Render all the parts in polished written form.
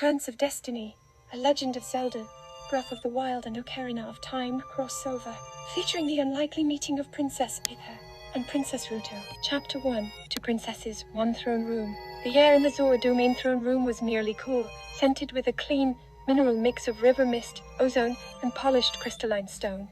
Currents of Destiny, A Legend of Zelda, Breath of the Wild and Ocarina of Time crossover, featuring the unlikely meeting of Princess Pippa and Princess Ruto. Chapter 1, To Princesses, One Throne Room. The air in the Zora Domain throne room was merely cool, scented with a clean, mineral mix of river mist, ozone, and polished crystalline stone.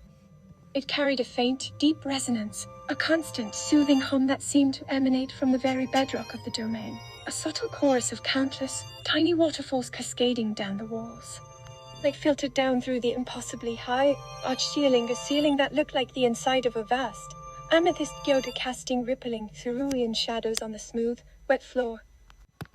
It carried a faint, deep resonance, a constant, soothing hum that seemed to emanate from the very bedrock of the domain. A subtle chorus of countless, tiny waterfalls cascading down the walls. They filtered down through the impossibly high, arched ceiling, a ceiling that looked like the inside of a vast, amethyst geoda casting rippling cerulean shadows on the smooth, wet floor.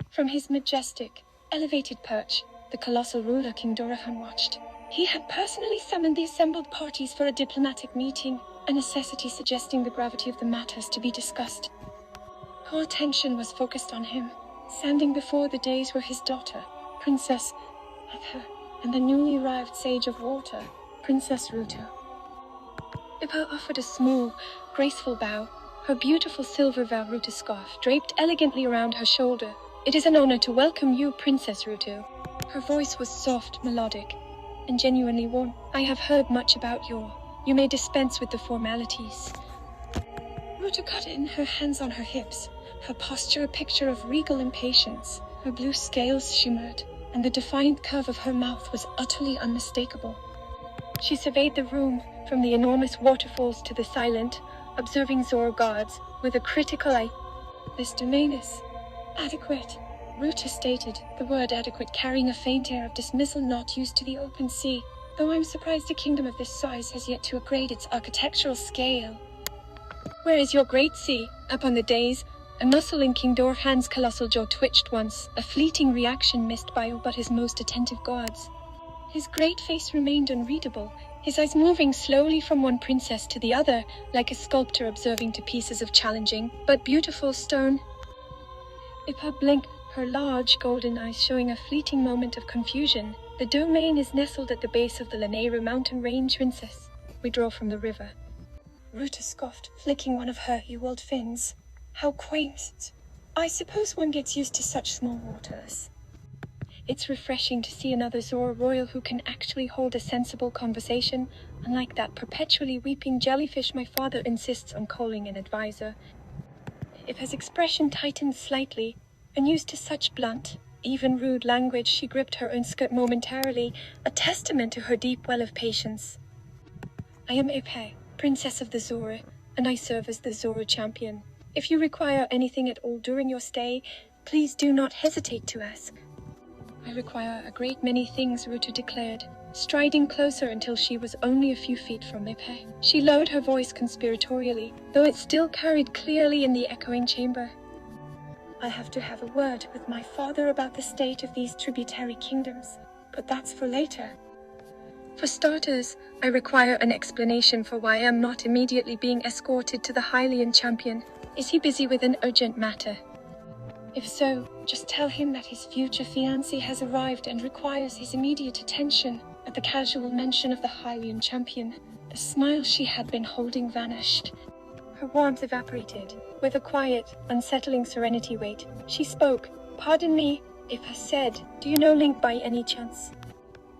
From his majestic, elevated perch, the colossal ruler King Dorephan watched. He had personally summoned the assembled parties for a diplomatic meeting, a necessity suggesting the gravity of the matters to be discussed. All attention was focused on him, standing before the dais were his daughter, Princess Pippa, and the newly arrived Sage of Water, Princess Ruto. Pippa offered a small, graceful bow, her beautiful silver Valruta scarf draped elegantly around her shoulder. "It is an honor to welcome you, Princess Ruto." Her voice was soft, melodic, and genuinely warm. "I have heard much about you may dispense with the formalities." Ruto cut in, her hands on her hips, her posture a picture of regal impatience. Her blue scales shimmered, and the defiant curve of her mouth was utterly unmistakable. She surveyed the room, from the enormous waterfalls to the silent, observing Zora guards, with a critical eye. "This domain is adequate," Ruto stated, the word adequate carrying a faint air of dismissal, not used to the open sea. "Though I'm surprised a kingdom of this size has yet to upgrade its architectural scale." "Where is your great sea?" Up on the dais, a muscle in King Dorephan's colossal jaw twitched once, a fleeting reaction missed by all but his most attentive guards. His great face remained unreadable, his eyes moving slowly from one princess to the other, like a sculptor observing two pieces of challenging, but beautiful stone. Pippa blinked, her large golden eyes showing a fleeting moment of confusion. "The domain is nestled at the base of the Lanayru mountain range, Princess. We draw from the river." Ruto scoffed, flicking one of her ewoled fins. "How quaint. I suppose one gets used to such small waters." "It's refreshing to see another Zora royal who can actually hold a sensible conversation, unlike that perpetually weeping jellyfish my father insists on calling an advisor." If his expression tightened slightly, unused to such blunt, even rude language, she gripped her own skirt momentarily, a testament to her deep well of patience. "I am Pippa, Princess of the Zora, and I serve as the Zora champion. If you require anything at all during your stay, please do not hesitate to ask." "I require a great many things," Ruto declared, striding closer until she was only a few feet from Pippa. She lowered her voice conspiratorially, though it still carried clearly in the echoing chamber. "I have to have a word with my father about the state of these tributary kingdoms, but that's for later. For starters, I require an explanation for why I am not immediately being escorted to the Hylian champion. Is he busy with an urgent matter? If so, just tell him that his future fiancé has arrived and requires his immediate attention." At the casual mention of the Hylian champion, the smile she had been holding vanished. Her warmth evaporated. With a quiet, unsettling serenity wait, she spoke. "Pardon me," Pippa said. "Do you know Link by any chance?"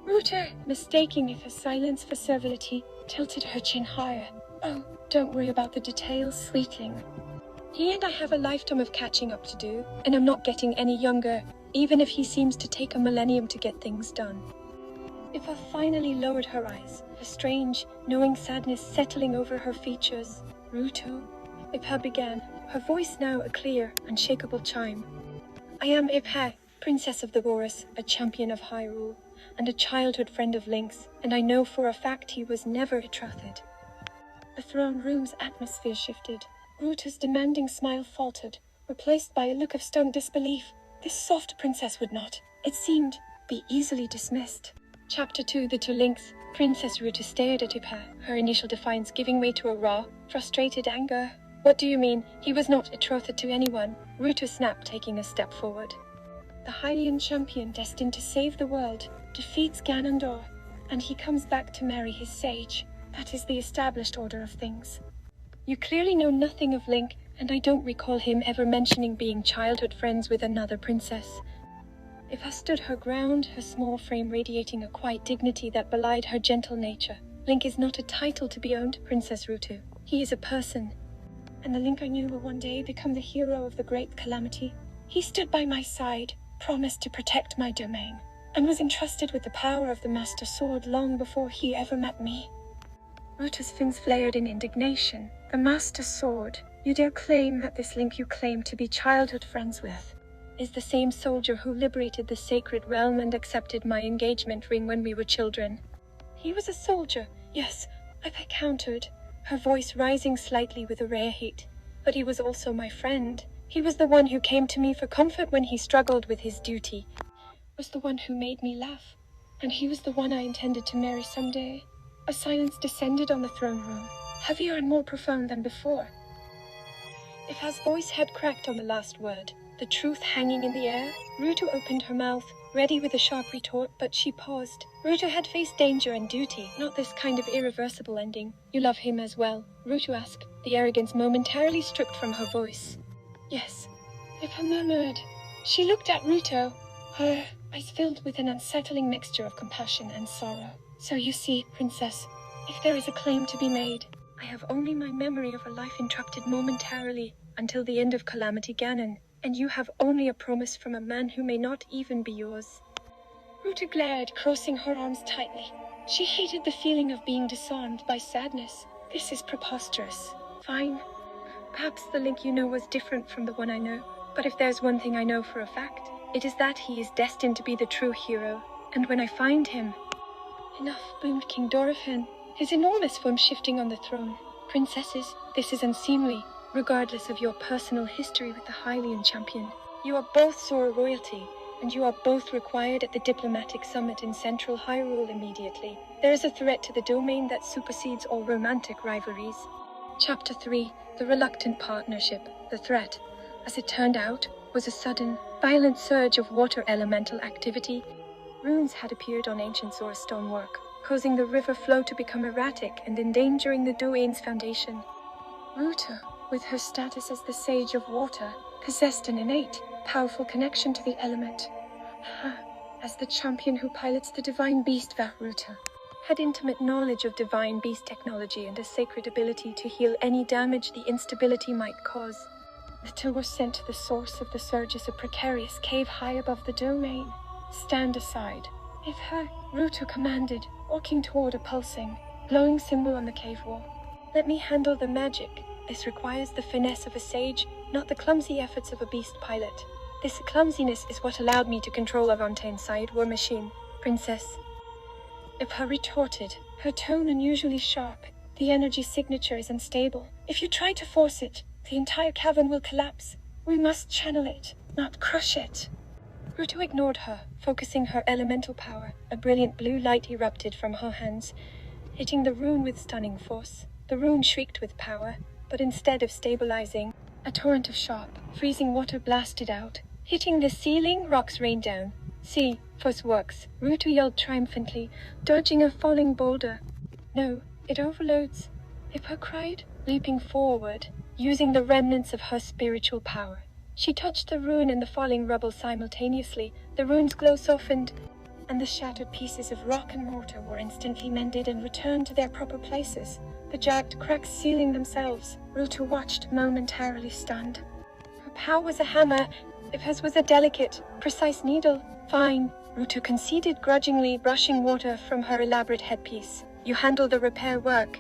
Ruto, mistaking Pippa's silence for servility, tilted her chin higher. "Oh, don't worry about the details, sweetling. He and I have a lifetime of catching up to do, and I'm not getting any younger, even if he seems to take a millennium to get things done." Pippa finally lowered her eyes, a strange, knowing sadness settling over her features. "Ruto," Pippa began, her voice now a clear, unshakable chime. "I am Pippa, Princess of the Boris, a champion of Hyrule, and a childhood friend of Link's, and I know for a fact he was never betrothed." The throne room's atmosphere shifted. Ruto's demanding smile faltered, replaced by a look of stunned disbelief. This soft princess would not, it seemed, be easily dismissed. Chapter 2, The Two Links. Princess Ruto stared at Pippa, her initial defiance giving way to a raw, frustrated anger. "What do you mean? He was not betrothed to anyone," Ruto snapped, taking a step forward. "The Hylian champion destined to save the world defeats Ganondorf, and he comes back to marry his sage. That is the established order of things. You clearly know nothing of Link, and I don't recall him ever mentioning being childhood friends with another princess." Ifha stood her ground, her small frame radiating a quiet dignity that belied her gentle nature. Link is not a title to be owned, Princess Rutu. He is a person. And the Link I knew will one day become the hero of the great calamity. He stood by my side, promised to protect my domain, and was entrusted with the power of the Master Sword long before he ever met me. Rutu's fins flared in indignation. The Master Sword? You dare claim that this Link you claim to be childhood friends with is the same soldier who liberated the sacred realm and accepted my engagement ring when we were children? He was a soldier, yes, I countered, her voice rising slightly with a rare heat. But he was also my friend. He was the one who came to me for comfort when he struggled with his duty. Was the one who made me laugh. And he was the one I intended to marry someday. A silence descended on the throne room, heavier and more profound than before. Ifha's voice had cracked on the last word, the truth hanging in the air. Rutu opened her mouth, ready with a sharp retort, but she paused. Rutu had faced danger and duty, not this kind of irreversible ending. You love him as well? Rutu asked, the arrogance momentarily stripped from her voice. Yes, Ifha murmured. She looked at Rutu, her eyes filled with an unsettling mixture of compassion and sorrow. So you see, Princess, if there is a claim to be made, I have only my memory of a life interrupted momentarily until the end of Calamity Ganon, and you have only a promise from a man who may not even be yours. Rutu glared, crossing her arms tightly. She hated the feeling of being disarmed by sadness. This is preposterous. Fine. Perhaps the Link you know was different from the one I know, but if there's one thing I know for a fact, it is that he is destined to be the true hero, and when I find him... Enough, boomed King Dorephan, his enormous form shifting on the throne. Princesses, this is unseemly, regardless of your personal history with the Hylian champion. You are both Zora royalty, and you are both required at the diplomatic summit in Central Hyrule immediately. There is a threat to the domain that supersedes all romantic rivalries. Chapter 3, The Reluctant Partnership. The threat, as it turned out, was a sudden, violent surge of water elemental activity. Runes had appeared on ancient Zora stonework, causing the river flow to become erratic and endangering the Doane's foundation. Rutu, with her status as the Sage of Water, possessed an innate, powerful connection to the element. As the champion who pilots the divine beast, Vahruta had intimate knowledge of divine beast technology and a sacred ability to heal any damage the instability might cause. The two were sent to the source of the surges, a precarious cave high above the domain. Stand aside. Ifha, Rutu commanded, walking toward a pulsing, glowing symbol on the cave wall. Let me handle the magic. This requires the finesse of a sage, not the clumsy efforts of a beast pilot. This clumsiness is what allowed me to control Avantaine's side war machine, Princess. Ifha retorted, her tone unusually sharp. The energy signature is unstable. If you try to force it, the entire cavern will collapse. We must channel it, not crush it. Rutu ignored her, focusing her elemental power. A brilliant blue light erupted from her hands, hitting the rune with stunning force. The rune shrieked with power, but instead of stabilizing, a torrent of sharp, freezing water blasted out. Hitting the ceiling, rocks rained down. See, force works, Rutu yelled triumphantly, dodging a falling boulder. No, it overloads. Ifha cried, leaping forward, using the remnants of her spiritual power. She touched the rune and the falling rubble simultaneously. The rune's glow softened, and the shattered pieces of rock and mortar were instantly mended and returned to their proper places, the jagged cracks sealing themselves. Rutu watched, momentarily stunned. Her power was a hammer, Ifha's was a delicate, precise needle. Fine, Rutu conceded grudgingly, brushing water from her elaborate headpiece. You handle the repair work.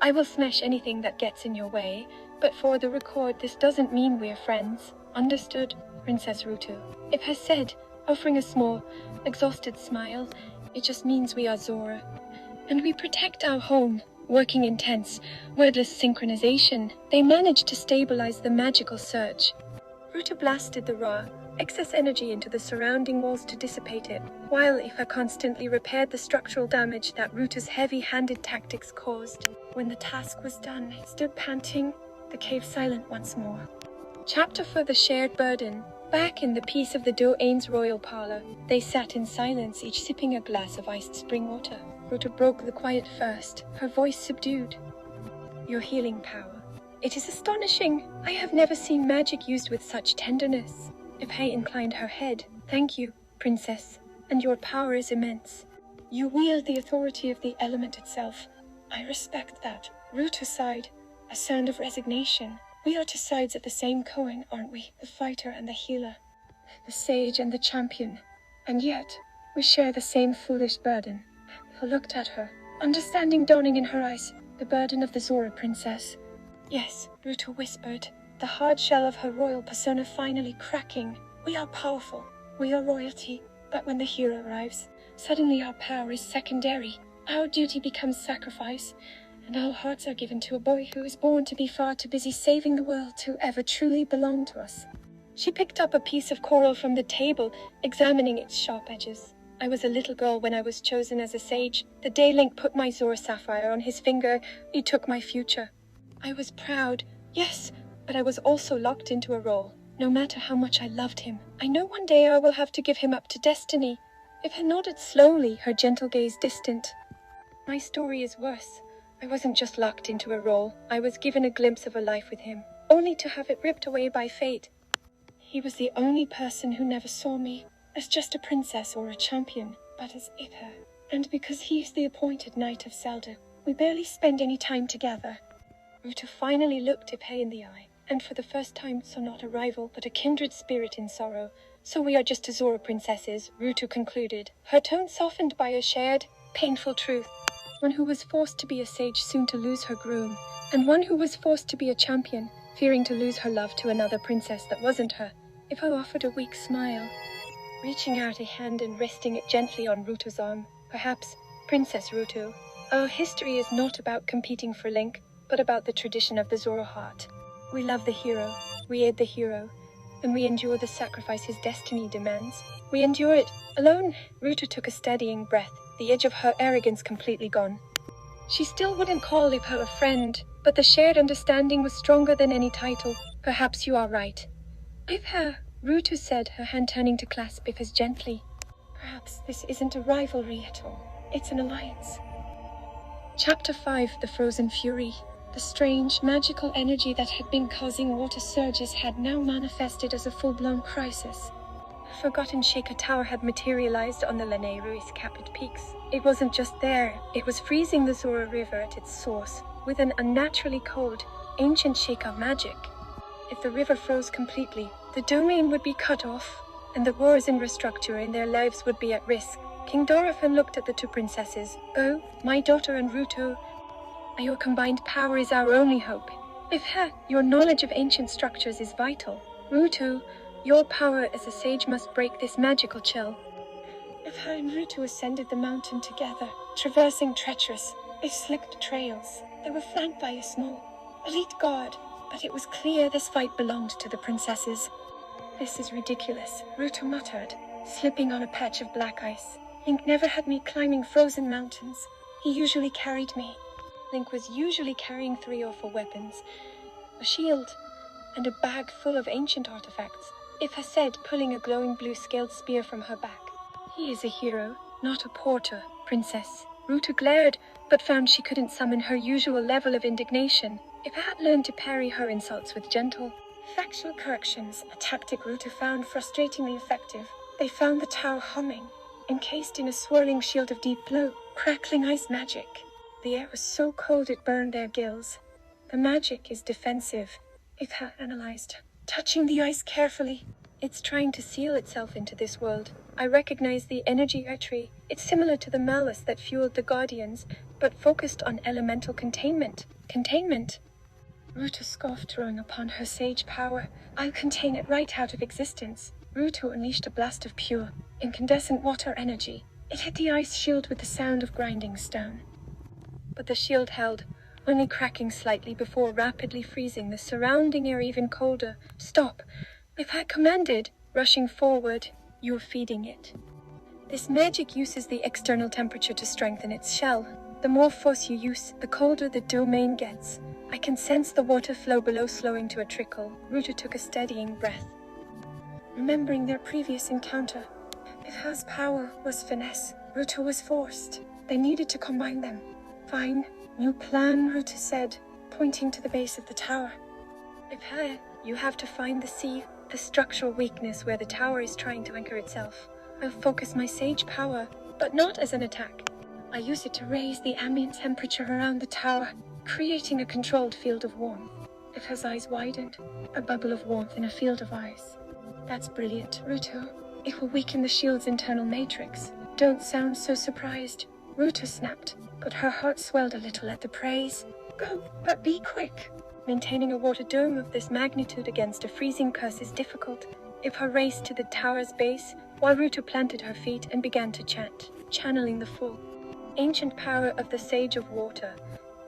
I will smash anything that gets in your way, but for the record, this doesn't mean we're friends. Understood, Princess Rutu. Ifha said, offering a small, exhausted smile. It just means we are Zora. And we protect our home. Working in tense, wordless synchronization, they managed to stabilize the magical surge. Rutu blasted the raw, excess energy into the surrounding walls to dissipate it, while Ifha constantly repaired the structural damage that Rutu's heavy-handed tactics caused. When the task was done, he stood panting, the cave silent once more. Chapter for the shared burden. Back in the peace of the Doane's royal parlor, they sat in silence, each sipping a glass of iced spring water. Rutu broke the quiet first, her voice subdued. Your healing power. It is astonishing. I have never seen magic used with such tenderness. Ifha inclined her head. Thank you. princess, and your power is immense. You wield the authority of the element itself. I respect that. Ruto sighed, a sound of resignation. We are two sides of the same coin, aren't we? The fighter and the healer, the sage and the champion. And yet, we share the same foolish burden. I looked at her, understanding dawning in her eyes, the burden of the Zora princess. Yes, Ruto whispered, the hard shell of her royal persona finally cracking. We are powerful, we are royalty, but when the hero arrives, suddenly our power is secondary. Our duty becomes sacrifice, and our hearts are given to a boy who is born to be far too busy saving the world to ever truly belong to us. She picked up a piece of coral from the table, examining its sharp edges. I was a little girl when I was chosen as a sage. The day Link put my Zora sapphire on his finger, he took my future. I was proud, yes, but I was also locked into a role. No matter how much I loved him, I know one day I will have to give him up to destiny. Ipha nodded slowly, her gentle gaze distant. My story is worse. I wasn't just locked into a role. I was given a glimpse of a life with him, only to have it ripped away by fate. He was the only person who never saw me as just a princess or a champion, but as Ipha. And because he is the appointed knight of Zelda, we barely spend any time together. Ruto finally looked Ipha in the eye, and for the first time saw not a rival, but a kindred spirit in sorrow. So we are just Zora princesses, Ruto concluded, her tone softened by a shared, painful truth. One who was forced to be a sage soon to lose her groom, and one who was forced to be a champion, fearing to lose her love to another princess that wasn't her. Ipha offered a weak smile, reaching out a hand and resting it gently on Ruto's arm. Perhaps, Princess Ruto, our history is not about competing for Link, but about the tradition of the Zora heart. We love the hero, we aid the hero, and we endure the sacrifice his destiny demands. We endure it alone. Ruto took a steadying breath, the edge of her arrogance completely gone. She still wouldn't call Ipha a friend, but the shared understanding was stronger than any title. Perhaps you are right. Ipha, Ruto said, her hand turning to clasp Ipha's gently. Perhaps this isn't a rivalry at all. It's an alliance. Chapter 5, The Frozen Fury. The strange, magical energy that had been causing water surges had now manifested as a full-blown crisis. A forgotten Sheikah Tower had materialized on the Lanayru's-capped peaks. It wasn't just there, it was freezing the Zora River at its source, with an unnaturally cold, ancient Sheikah magic. If the river froze completely, the domain would be cut off, and the war's infrastructure in their lives would be at risk. King Dorephan looked at the two princesses. Oh, my daughter and Ruto, your combined power is our only hope. Ipha, your knowledge of ancient structures is vital. Ruto, your power as a sage must break this magical chill. Ipha and Ruto ascended the mountain together, traversing treacherous, if-slipped trails. They were flanked by a small, elite guard, but it was clear this fight belonged to the princesses. This is ridiculous, Ruto muttered, slipping on a patch of black ice. Link never had me climbing frozen mountains. He usually carried me. Link was usually carrying 3 or 4 weapons, a shield, and a bag full of ancient artifacts, Ipha said, pulling a glowing blue scaled spear from her back. He is a hero, not a porter, princess. Ruto glared, but found she couldn't summon her usual level of indignation. Ipha had learned to parry her insults with gentle, factual corrections, a tactic Ruto found frustratingly effective. They found the tower humming, encased in a swirling shield of deep blue, crackling ice magic. The air was so cold it burned their gills. The magic is defensive, Ipha analyzed, touching the ice carefully. It's trying to seal itself into this world. I recognize the energy artery. It's similar to the malice that fueled the Guardians, but focused on elemental containment. Containment? Ruto scoffed, drawing upon her sage power. I'll contain it right out of existence. Ruto unleashed a blast of pure, incandescent water energy. It hit the ice shield with the sound of grinding stone. But the shield held, only cracking slightly before rapidly freezing the surrounding air even colder. Stop! If I commanded, rushing forward, you're feeding it. This magic uses the external temperature to strengthen its shell. The more force you use, the colder the domain gets. I can sense the water flow below slowing to a trickle. Ruto took a steadying breath, remembering their previous encounter. Ipha's power was finesse. Ruto was forced. They needed to combine them. Fine. New plan, Ruto said, pointing to the base of the tower. Ipha, you have to find the structural weakness where the tower is trying to anchor itself. I'll focus my sage power, but not as an attack. I use it to raise the ambient temperature around the tower, creating a controlled field of warmth. Ifa's eyes widened, a bubble of warmth in a field of ice. That's brilliant, Ruto. It will weaken the shield's internal matrix. Don't sound so surprised. Ruto snapped, but her heart swelled a little at the praise. Go, but be quick. Maintaining a water dome of this magnitude against a freezing curse is difficult. Ifa raced to the tower's base, while Ruto planted her feet and began to chant, channeling the full, ancient power of the Sage of Water.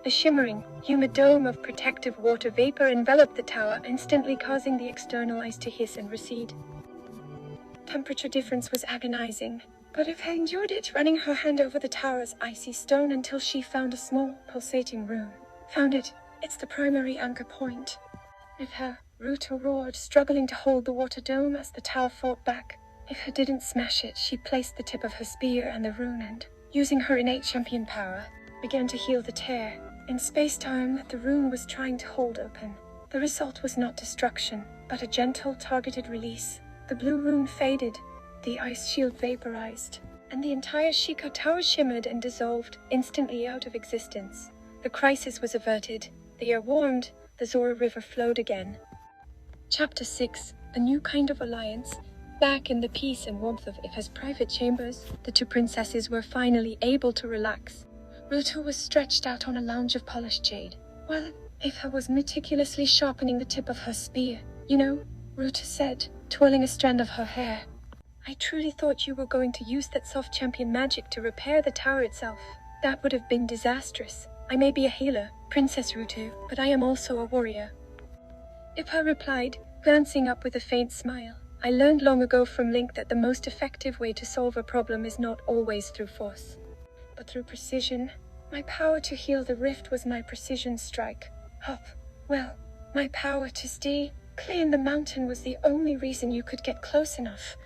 A shimmering, humid dome of protective water vapor enveloped the tower, instantly causing the external ice to hiss and recede. Temperature difference was agonizing, but Ifa endured it, running her hand over the tower's icy stone until she found a small, pulsating rune. Found it. It's the primary anchor point. Ifa, Ruto roared, struggling to hold the water dome as the tower fought back. Ifa didn't smash it. She placed the tip of her spear and the rune and, using her innate champion power, began to heal the tear in space-time that the rune was trying to hold open. The result was not destruction, but a gentle, targeted release. The blue rune faded, the ice shield vaporized, and the entire Sheikah Tower shimmered and dissolved, instantly out of existence. The crisis was averted, the air warmed, the Zora River flowed again. Chapter 6. A New Kind of Alliance. Back in the peace and warmth of Ifa's private chambers, the two princesses were finally able to relax. Ruto was stretched out on a lounge of polished jade, while Ifa was meticulously sharpening the tip of her spear. You know, Ruto said, twirling a strand of her hair, I truly thought you were going to use that soft champion magic to repair the tower itself. That would have been disastrous. I may be a healer, Princess Ruto, but I am also a warrior. Ifa replied, glancing up with a faint smile. I learned long ago from Link that the most effective way to solve a problem is not always through force, but through precision. My power to heal the rift was my precision strike. Well, my power to stay clear in the mountain was the only reason you could get close enough.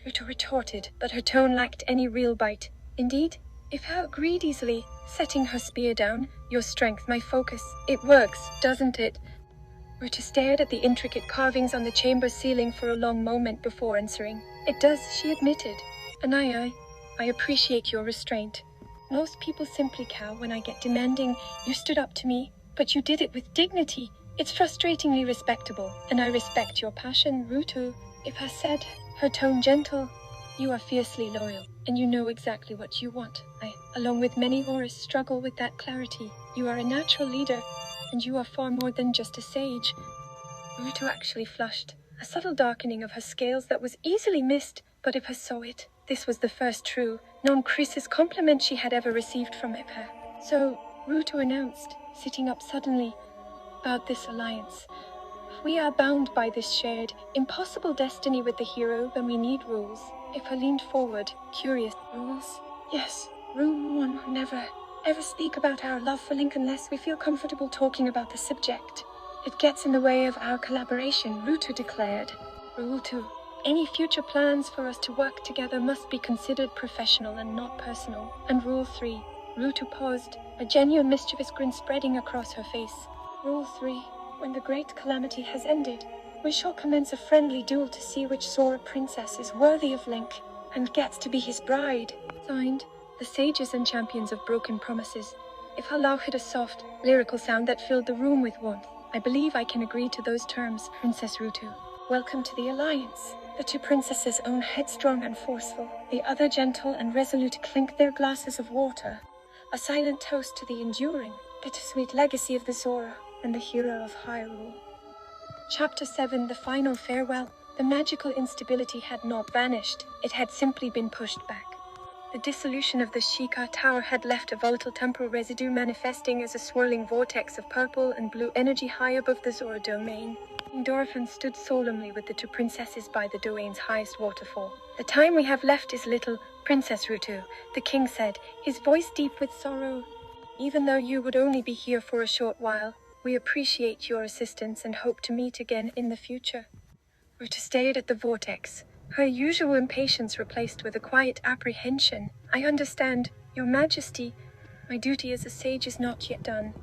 Ruto retorted, but her tone lacked any real bite. Indeed, Ifa agreed easily, setting her spear down. Your strength, my focus. It works, doesn't it? Ruto stared at the intricate carvings on the chamber ceiling for a long moment before answering. It does, she admitted. And I appreciate your restraint. Most people simply cow when I get demanding. You stood up to me, but you did it with dignity. It's frustratingly respectable, and I respect your passion, Ruto. Ifa said, her tone gentle. You are fiercely loyal, and you know exactly what you want. I, along with many Horus, struggle with that clarity. You are a natural leader, and you are far more than just a sage. Ruto actually flushed, a subtle darkening of her scales that was easily missed, but Ifa saw it. This was the first true, non-crisis compliment she had ever received from Ifa. So, Ruto announced, sitting up suddenly, about this alliance. We are bound by this shared, impossible destiny with the hero, then we need rules. Ifa leaned forward, curious. Rules? Yes, Rule 1, never, ever speak about our love for Link unless we feel comfortable talking about the subject. It gets in the way of our collaboration, Ruto declared. Rule 2. Any future plans for us to work together must be considered professional and not personal. And Rule 3. Ruto paused, a genuine mischievous grin spreading across her face. Rule 3. When the great calamity has ended, we shall commence a friendly duel to see which Zora princess is worthy of Link and gets to be his bride. Signed, the sages and champions of broken promises. Ifa Lao hit a soft, lyrical sound that filled the room with warmth. I believe I can agree to those terms, Princess Ruto. Welcome to the alliance. The two princesses own headstrong and forceful, the other gentle and resolute clinked their glasses of water. A silent toast to the enduring, bittersweet legacy of the Zora and the hero of Hyrule. Chapter 7. The Final Farewell. The magical instability had not vanished, it had simply been pushed back. The dissolution of the Sheikah Tower had left a volatile temporal residue manifesting as a swirling vortex of purple and blue energy high above the Zora domain. King Dorephan stood solemnly with the two princesses by the domain's highest waterfall. The time we have left is little, Princess Ruto, the king said, his voice deep with sorrow. Even though you would only be here for a short while, we appreciate your assistance and hope to meet again in the future. Ruto stared at the vortex, her usual impatience replaced with a quiet apprehension. I understand, Your Majesty. My duty as a sage is not yet done.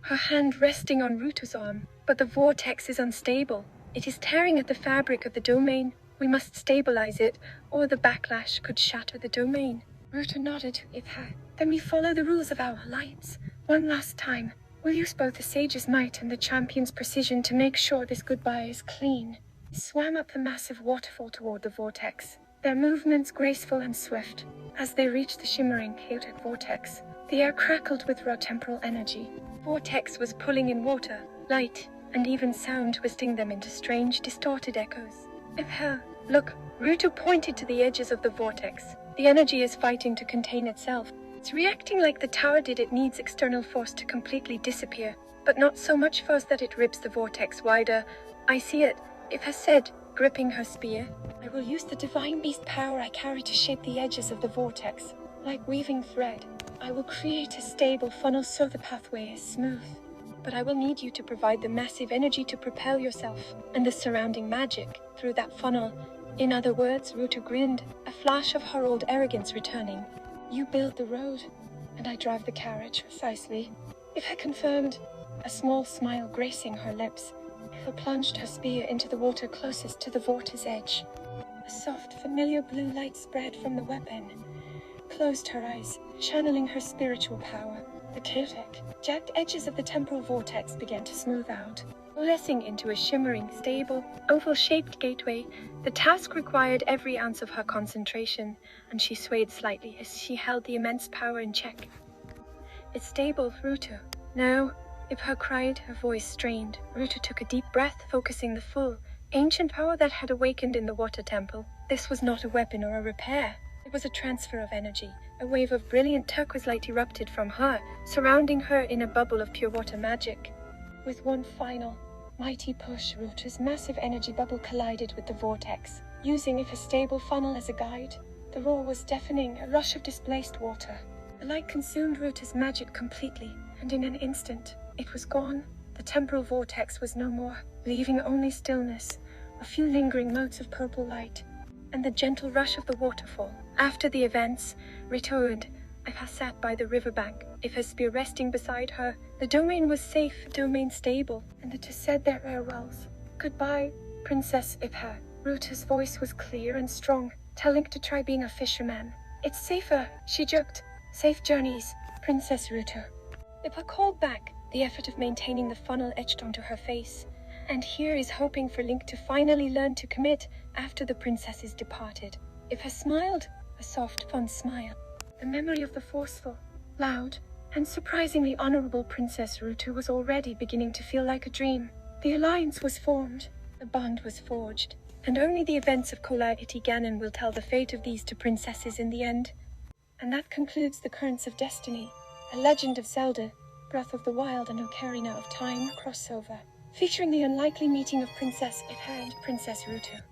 Her hand resting on Ruto's arm, but the vortex is unstable. It is tearing at the fabric of the domain. We must stabilize it, or the backlash could shatter the domain. Ruta nodded to Ibhar. Then we follow the rules of our alliance. One last time. We'll use both the sage's might and the champion's precision to make sure this goodbye is clean. They swam up the massive waterfall toward the vortex, their movements graceful and swift. As they reached the shimmering chaotic vortex, the air crackled with raw temporal energy. Vortex was pulling in water, light, and even sound, twisting them into strange, distorted echoes. Ibhar, look, Ruta pointed to the edges of the vortex. The energy is fighting to contain itself. It's reacting like the tower did. It needs external force to completely disappear, but not so much force that it rips the vortex wider. I see it, Ibhar said, gripping her spear. I will use the divine beast power I carry to shape the edges of the vortex. Like weaving thread, I will create a stable funnel so the pathway is smooth. But I will need you to provide the massive energy to propel yourself and the surrounding magic through that funnel. In other words, Ruta grinned, a flash of her old arrogance returning. You build the road, and I drive the carriage, precisely. Ibhar confirmed, a small smile gracing her lips. Ibhar plunged her spear into the water closest to the vortex edge. A soft, familiar blue light spread from the weapon. Closed her eyes, channeling her spiritual power. The chaotic, jagged edges of the temporal vortex began to smooth out, coalescing into a shimmering, stable, oval-shaped gateway. The task required every ounce of her concentration, and she swayed slightly as she held the immense power in check. It's stable, Ruta. No, Ibhar cried, her voice strained. Ruta took a deep breath, focusing the full, ancient power that had awakened in the water temple. This was not a weapon or a repair. It was a transfer of energy. A wave of brilliant turquoise light erupted from her, surrounding her in a bubble of pure water magic. With one final, mighty push, Ruta's massive energy bubble collided with the vortex, using it a stable funnel as a guide. The roar was deafening, a rush of displaced water. The light consumed Ruta's magic completely, and in an instant, it was gone. The temporal vortex was no more, leaving only stillness, a few lingering motes of purple light, and the gentle rush of the waterfall. After the events, returned, Ibhar sat by the riverbank, Ibhar's spear resting beside her. The domain was safe, the domain stable, and the two said their farewells. Goodbye, Princess Ibhar. Ruta's voice was clear and strong, telling to try being a fisherman. It's safer, she joked. Safe journeys, Princess Ruta. Ibhar called back, the effort of maintaining the funnel etched onto her face. And here is hoping for Link to finally learn to commit after the princesses departed. Ibhar smiled, a soft, fun smile. The memory of the forceful, loud, and surprisingly honorable Princess Ruta was already beginning to feel like a dream. The alliance was formed, the bond was forged, and only the events of Calamity Ganon will tell the fate of these two princesses in the end. And that concludes the Currents of Destiny, a Legend of Zelda, Breath of the Wild and Ocarina of Time crossover, featuring the unlikely meeting of Princess Ibhar and Princess Ruta.